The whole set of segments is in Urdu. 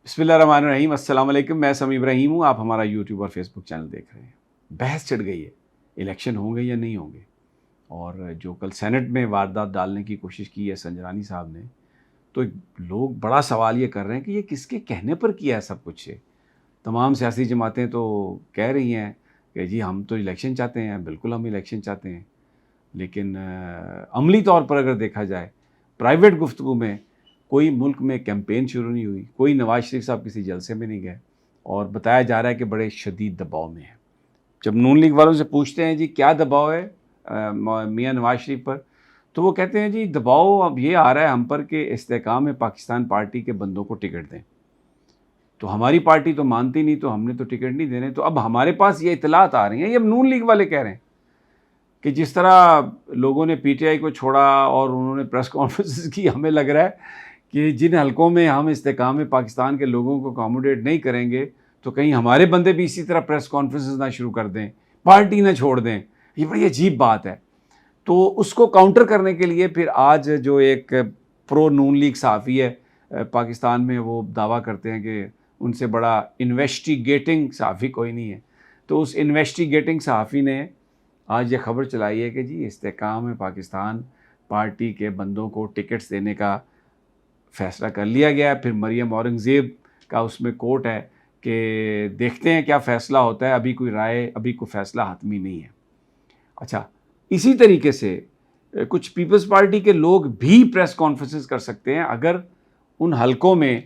بسم اللہ الرحمن الرحیم۔ السلام علیکم، میں سمیع ابراہیم ہوں۔ آپ ہمارا یوٹیوب اور فیس بک چینل دیکھ رہے ہیں۔ بحث چڑھ گئی ہے، الیکشن ہوں گے یا نہیں ہوں گے، اور جو کل سینٹ میں واردات ڈالنے کی کوشش کی ہے سنجرانی صاحب نے، تو لوگ بڑا سوال یہ کر رہے ہیں کہ یہ کس کے کہنے پر کیا ہے سب کچھ۔ تمام سیاسی جماعتیں تو کہہ رہی ہیں کہ جی ہم تو الیکشن چاہتے ہیں، بالکل ہم الیکشن چاہتے ہیں، لیکن عملی طور پر اگر دیکھا جائے پرائیویٹ گفتگو میں کوئی ملک میں کیمپین شروع نہیں ہوئی، کوئی نواز شریف صاحب کسی جلسے میں نہیں گئے، اور بتایا جا رہا ہے کہ بڑے شدید دباؤ میں ہیں۔ جب نون لیگ والوں سے پوچھتے ہیں جی کیا دباؤ ہے میاں نواز شریف پر، تو وہ کہتے ہیں جی دباؤ اب یہ آ رہا ہے ہم پر کہ استحکام پاکستان پارٹی کے بندوں کو ٹکٹ دیں، تو ہماری پارٹی تو مانتی نہیں، تو ہم نے تو ٹکٹ نہیں دینے، تو اب ہمارے پاس یہ اطلاعات آ رہی ہیں، یہ اب نون لیگ والے کہہ رہے ہیں کہ جس طرح لوگوں نے پی ٹی آئی کو چھوڑا اور انہوں نے پریس کانفرنس کی، ہمیں لگ رہا ہے کہ جن حلقوں میں ہم استحکام پاکستان کے لوگوں کو اکاموڈیٹ نہیں کریں گے، تو کہیں ہمارے بندے بھی اسی طرح پریس کانفرنسز نہ شروع کر دیں، پارٹی نہ چھوڑ دیں۔ یہ بڑی عجیب بات ہے۔ تو اس کو کاؤنٹر کرنے کے لیے پھر آج جو ایک پرو نون لیگ صحافی ہے پاکستان میں، وہ دعویٰ کرتے ہیں کہ ان سے بڑا انویسٹیگیٹنگ صحافی کوئی نہیں ہے، تو اس انویسٹیگیٹنگ صحافی نے آج یہ خبر چلائی ہے کہ جی استحکام پاکستان پارٹی کے بندوں کو ٹکٹس دینے کا فیصلہ کر لیا گیا ہے۔ پھر مریم اورنگزیب کا اس میں کوٹ ہے کہ دیکھتے ہیں کیا فیصلہ ہوتا ہے، ابھی کوئی رائے، ابھی کوئی فیصلہ حتمی نہیں ہے۔ اچھا، اسی طریقے سے کچھ پیپلز پارٹی کے لوگ بھی پریس کانفرنسز کر سکتے ہیں اگر ان حلقوں میں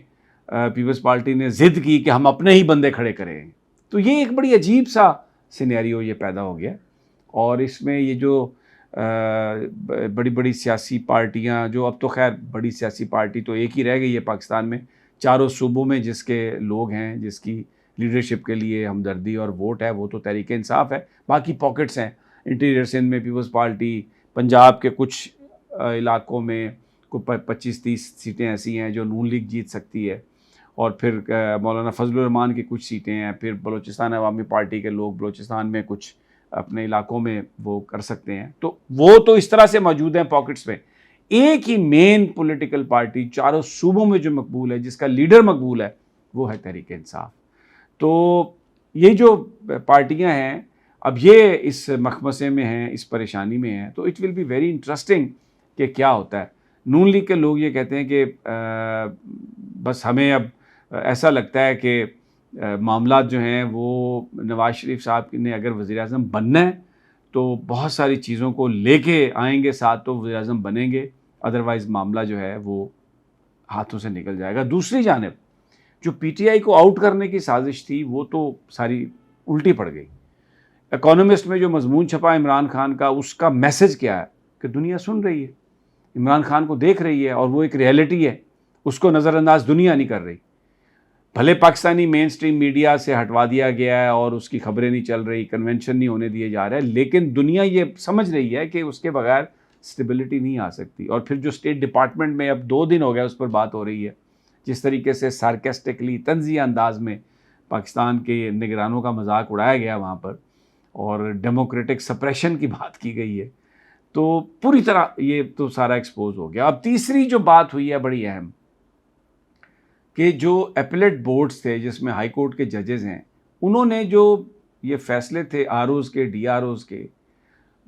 پیپلز پارٹی نے ضد کی کہ ہم اپنے ہی بندے کھڑے کریں۔ تو یہ ایک بڑی عجیب سا سینیریو یہ پیدا ہو گیا، اور اس میں یہ جو بڑی بڑی سیاسی پارٹیاں، جو اب تو خیر بڑی سیاسی پارٹی تو ایک ہی رہ گئی ہے پاکستان میں، چاروں صوبوں میں جس کے لوگ ہیں، جس کی لیڈرشپ کے لیے ہمدردی اور ووٹ ہے، وہ تو تحریک انصاف ہے، باقی پاکٹس ہیں۔ انٹیریئر سندھ میں پیپلز پارٹی، پنجاب کے کچھ علاقوں میں کوئی 25-30 سیٹیں ایسی ہیں جو نون لیگ جیت سکتی ہے، اور پھر مولانا فضل الرحمان کی کچھ سیٹیں ہیں، پھر بلوچستان عوامی پارٹی کے لوگ بلوچستان میں کچھ اپنے علاقوں میں وہ کر سکتے ہیں، تو وہ تو اس طرح سے موجود ہیں پاکٹس میں۔ ایک ہی مین پولیٹیکل پارٹی چاروں صوبوں میں جو مقبول ہے، جس کا لیڈر مقبول ہے، وہ ہے تحریک انصاف۔ تو یہ جو پارٹیاں ہیں اب یہ اس مخمصے میں ہیں، اس پریشانی میں ہیں، تو it will be very interesting کہ کیا ہوتا ہے۔ نون لیگ کے لوگ یہ کہتے ہیں کہ بس ہمیں اب ایسا لگتا ہے کہ معاملات جو ہیں وہ نواز شریف صاحب نے اگر وزیر اعظم بننا ہے تو بہت ساری چیزوں کو لے کے آئیں گے ساتھ، تو وزیر اعظم بنیں گے، ادروائز معاملہ جو ہے وہ ہاتھوں سے نکل جائے گا۔ دوسری جانب جو پی ٹی آئی کو آؤٹ کرنے کی سازش تھی وہ تو ساری الٹی پڑ گئی۔ اکانومسٹ میں جو مضمون چھپا عمران خان کا، اس کا میسج کیا ہے کہ دنیا سن رہی ہے، عمران خان کو دیکھ رہی ہے، اور وہ ایک ریئلٹی ہے، اس کو نظر انداز دنیا نہیں کر رہی۔ بھلے پاکستانی مین سٹریم میڈیا سے ہٹوا دیا گیا ہے اور اس کی خبریں نہیں چل رہی، کنونشن نہیں ہونے دیے جا رہے، لیکن دنیا یہ سمجھ رہی ہے کہ اس کے بغیر سٹیبلٹی نہیں آ سکتی۔ اور پھر جو اسٹیٹ ڈپارٹمنٹ میں اب 2 دن ہو گیا اس پر بات ہو رہی ہے، جس طریقے سے سارکیسٹکلی طنزیہ انداز میں پاکستان کے نگرانوں کا مذاق اڑایا گیا وہاں پر، اور ڈیموکریٹک سپریشن کی بات کی گئی ہے، تو پوری طرح یہ تو سارا ایکسپوز ہو گیا۔ اب تیسری جو بات ہوئی ہے بڑی اہم، کہ جو اپیلیٹ بورڈز تھے جس میں ہائی کورٹ کے ججز ہیں، انہوں نے جو یہ فیصلے تھے آر اوز کے، ڈی آر اوز کے،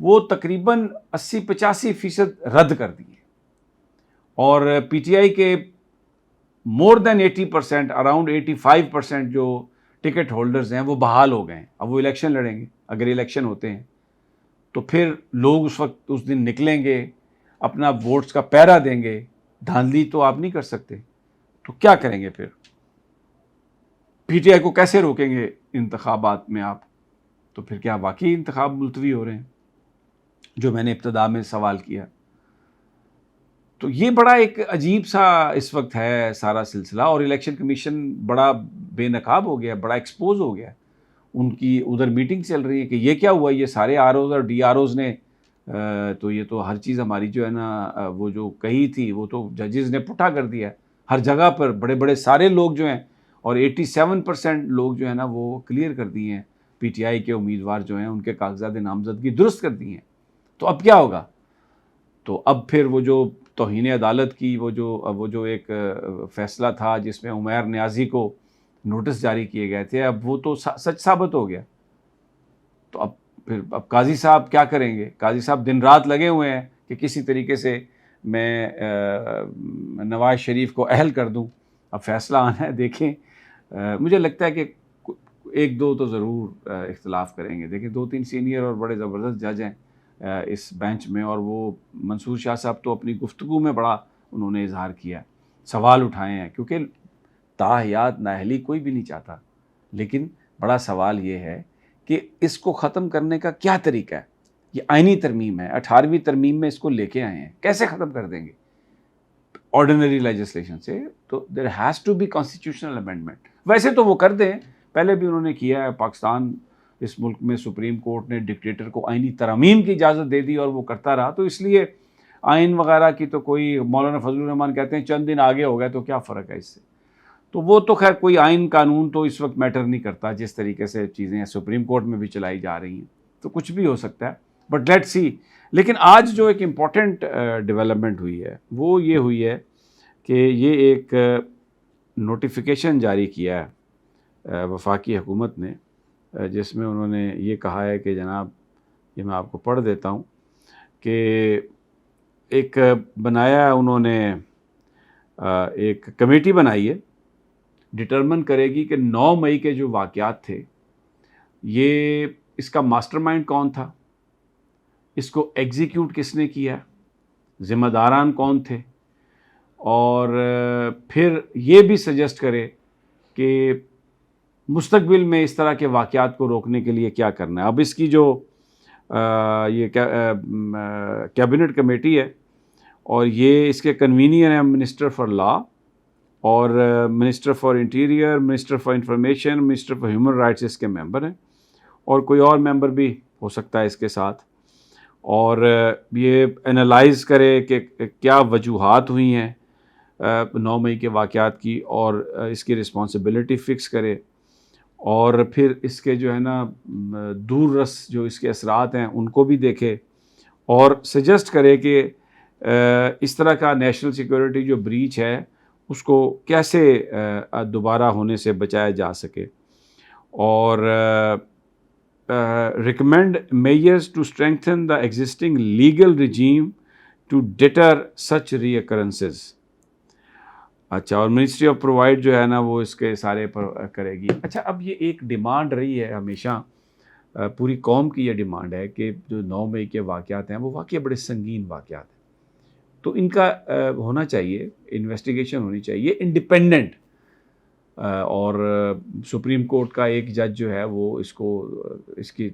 وہ تقریباً 80-85% رد کر دیے، اور پی ٹی آئی کے مور دین 80%، اراؤنڈ 85% جو ٹکٹ ہولڈرز ہیں وہ بحال ہو گئے ہیں۔ اب وہ الیکشن لڑیں گے، اگر الیکشن ہوتے ہیں تو پھر لوگ اس وقت اس دن نکلیں گے، اپنا ووٹس کا پہرا دیں گے۔ دھاندلی تو آپ نہیں کر سکتے، تو کیا کریں گے پھر؟ پی ٹی آئی کو کیسے روکیں گے انتخابات میں آپ؟ تو پھر کیا واقعی انتخاب ملتوی ہو رہے ہیں، جو میں نے ابتدا میں سوال کیا؟ تو یہ بڑا ایک عجیب سا اس وقت ہے سارا سلسلہ، اور الیکشن کمیشن بڑا بے نقاب ہو گیا، بڑا ایکسپوز ہو گیا۔ ان کی ادھر میٹنگ چل رہی ہے کہ یہ کیا ہوا، یہ سارے آر اوز اور ڈی آر اوز نے تو یہ تو ہر چیز ہماری جو ہے نا وہ جو کہی تھی وہ تو ججز نے پٹھا کر دیا ہے، ہر جگہ پر بڑے بڑے سارے لوگ جو ہیں، اور 87% لوگ جو ہے نا وہ کلیئر کر دیے ہیں، پی ٹی آئی کے امیدوار جو ہیں ان کے کاغذات نامزدگی درست کر دی ہیں۔ تو اب کیا ہوگا؟ تو اب پھر وہ جو توہین عدالت کی وہ جو ایک فیصلہ تھا جس میں عمیر نیازی کو نوٹس جاری کیے گئے تھے، اب وہ تو سچ ثابت ہو گیا. تو اب قاضی صاحب کیا کریں گے؟ قاضی صاحب دن رات لگے ہوئے ہیں کہ کسی طریقے سے میں نواز شریف کو اہل کر دوں. اب فیصلہ آنا ہے، دیکھیں. مجھے لگتا ہے کہ ایک دو تو ضرور اختلاف کریں گے. دیکھیں 2-3 سینئر اور بڑے زبردست جج ہیں اس بینچ میں، اور وہ منصور شاہ صاحب تو اپنی گفتگو میں بڑا انہوں نے اظہار کیا، سوال اٹھائے ہیں، کیونکہ تاحیات نااہلی کوئی بھی نہیں چاہتا، لیکن بڑا سوال یہ ہے کہ اس کو ختم کرنے کا کیا طریقہ ہے. یہ آئینی ترمیم ہے، 18ویں ترمیم میں اس کو لے کے آئے ہیں، کیسے ختم کر دیں گے آرڈینری لیجسلیشن سے؟ تو there has to be constitutional amendment. ویسے تو وہ کر دیں، پہلے بھی انہوں نے کیا ہے. پاکستان اس ملک میں سپریم کورٹ نے ڈکٹیٹر کو آئینی ترامیم کی اجازت دے دی اور وہ کرتا رہا، تو اس لیے آئین وغیرہ کی تو کوئی، مولانا فضل الرحمان کہتے ہیں چند دن آگے ہو گئے تو کیا فرق ہے اس سے. تو وہ تو خیر کوئی آئین قانون تو اس وقت میٹر نہیں کرتا، جس طریقے سے چیزیں سپریم کورٹ میں بھی چلائی جا رہی ہیں تو کچھ بھی ہو سکتا ہے، بٹ لیٹ سی. لیکن آج جو ایک امپورٹنٹ ڈیولپمنٹ ہوئی ہے وہ یہ ہوئی ہے کہ یہ ایک نوٹیفیکیشن جاری کیا ہے وفاقی حکومت نے، جس میں انہوں نے یہ کہا ہے کہ جناب، یہ میں آپ کو پڑھ دیتا ہوں کہ ایک بنایا انہوں نے ایک کمیٹی بنائی ہے، ڈٹرمن کرے گی کہ 9 مئی کے جو واقعات تھے، یہ اس کا ماسٹر مائنڈ کون تھا، اس کو ایگزیکیوٹ کس نے کیا، ذمہ داران کون تھے، اور پھر یہ بھی سجیسٹ کرے کہ مستقبل میں اس طرح کے واقعات کو روکنے کے لیے کیا کرنا ہے. اب اس کی جو یہ کیبنٹ کمیٹی ہے، اور یہ اس کے کنوینر ہیں منسٹر فار لا اور minister for interior, minister for information, minister for human rights اس کے ممبر ہیں، اور کوئی اور ممبر بھی ہو سکتا ہے اس کے ساتھ. اور یہ انالائز کرے کہ کیا وجوہات ہوئی ہیں 9 مئی کے واقعات کی، اور اس کی رسپانسبلٹی فکس کرے، اور پھر اس کے جو ہے نا دور رس جو اس کے اثرات ہیں ان کو بھی دیکھے، اور سجیسٹ کرے کہ اس طرح کا نیشنل سیکورٹی جو بریچ ہے اس کو کیسے دوبارہ ہونے سے بچایا جا سکے، اور recommend measures to strengthen the existing legal regime to deter such recurrences. اچھا، اور منسٹری آف پرووائڈ جو ہے نا وہ اس کے سارے پر کرے گی. اچھا، اب یہ ایک ڈیمانڈ رہی ہے ہمیشہ، پوری قوم کی یہ ڈیمانڈ ہے کہ جو 9 مئی کے واقعات ہیں وہ واقعی بڑے سنگین واقعات ہیں، تو ان کا ہونا چاہیے، انویسٹیگیشن ہونی چاہیے انڈیپینڈنٹ، اور سپریم کورٹ کا ایک جج جو ہے وہ اس کی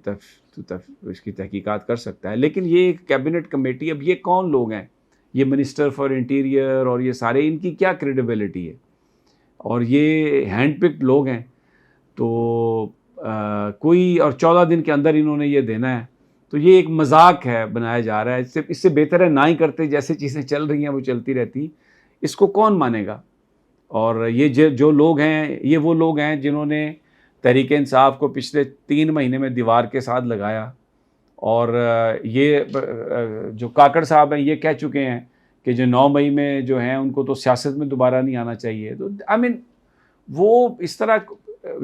تحقیقات کر سکتا ہے. لیکن یہ ایک کیبنٹ کمیٹی، اب یہ کون لوگ ہیں؟ یہ منسٹر فار انٹیریئر اور یہ سارے، ان کی کیا کریڈیبلٹی ہے؟ اور یہ ہینڈ پکڈ لوگ ہیں، تو کوئی، اور 14 دن کے اندر انہوں نے یہ دینا ہے، تو یہ ایک مذاق ہے بنایا جا رہا ہے. اس سے بہتر ہے نہ ہی کرتے، جیسے چیزیں چل رہی ہیں وہ چلتی رہتی، اس کو کون مانے گا؟ اور یہ جو لوگ ہیں، یہ وہ لوگ ہیں جنہوں نے تحریک انصاف کو پچھلے 3 مہینے میں دیوار کے ساتھ لگایا، اور یہ جو کاکڑ صاحب ہیں یہ کہہ چکے ہیں کہ جو 9 مئی میں جو ہیں ان کو تو سیاست میں دوبارہ نہیں آنا چاہیے. تو وہ اس طرح،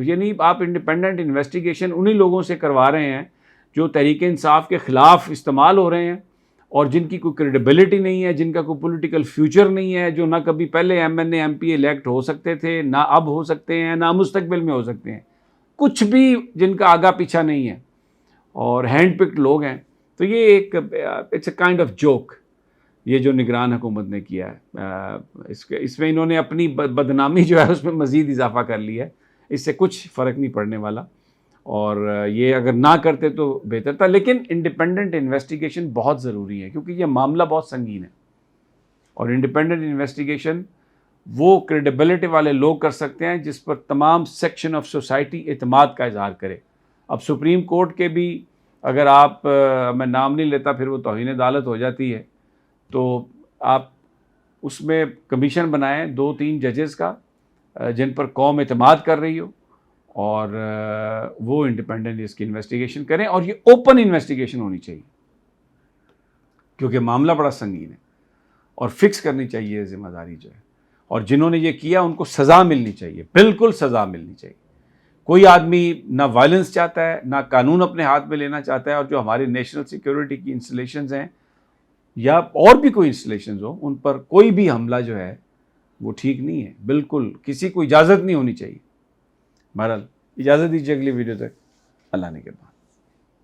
یعنی آپ انڈیپینڈنٹ انویسٹیگیشن انہی لوگوں سے کروا رہے ہیں جو تحریک انصاف کے خلاف استعمال ہو رہے ہیں، اور جن کی کوئی کریڈیبلٹی نہیں ہے، جن کا کوئی پولیٹیکل فیوچر نہیں ہے، جو نہ کبھی پہلے MNA MP الیکٹ ہو سکتے تھے، نہ اب ہو سکتے ہیں، نہ مستقبل میں ہو سکتے ہیں، کچھ بھی جن کا آگا پیچھا نہیں ہے، اور ہینڈ پکڈ لوگ ہیں. تو یہ ایک it's a kind of joke, یہ جو نگران حکومت نے کیا ہے. اس میں انہوں نے اپنی بدنامی جو ہے اس میں مزید اضافہ کر لیا ہے. اس سے کچھ فرق نہیں پڑنے والا، اور یہ اگر نہ کرتے تو بہتر تھا. لیکن انڈیپینڈنٹ انویسٹیگیشن بہت ضروری ہے، کیونکہ یہ معاملہ بہت سنگین ہے، اور انڈیپینڈنٹ انویسٹیگیشن وہ کریڈیبلٹی والے لوگ کر سکتے ہیں جس پر تمام سیکشن آف سوسائٹی اعتماد کا اظہار کرے. اب سپریم کورٹ کے بھی اگر آپ، میں نام نہیں لیتا پھر وہ توہین عدالت ہو جاتی ہے، تو آپ اس میں کمیشن بنائیں 2-3 ججز کا جن پر قوم اعتماد کر رہی ہو، اور وہ انڈیپینڈنٹ اس کی انویسٹیگیشن کریں، اور یہ اوپن انویسٹیگیشن ہونی چاہیے کیونکہ معاملہ بڑا سنگین ہے. اور فکس کرنی چاہیے ذمہ داری جو ہے، اور جنہوں نے یہ کیا ان کو سزا ملنی چاہیے، بالکل سزا ملنی چاہیے۔ کوئی آدمی نہ وائلنس چاہتا ہے، نہ قانون اپنے ہاتھ میں لینا چاہتا ہے، اور جو ہماری نیشنل سیکیورٹی کی انسٹالیشنز ہیں یا اور بھی کوئی انسٹالیشنز ہوں، ان پر کوئی بھی حملہ جو ہے وہ ٹھیک نہیں ہے، بالکل کسی کو اجازت نہیں ہونی چاہیے۔ بہرحال اجازت دیجیے اگلی ویڈیو تک، اللہ نے کے بعد۔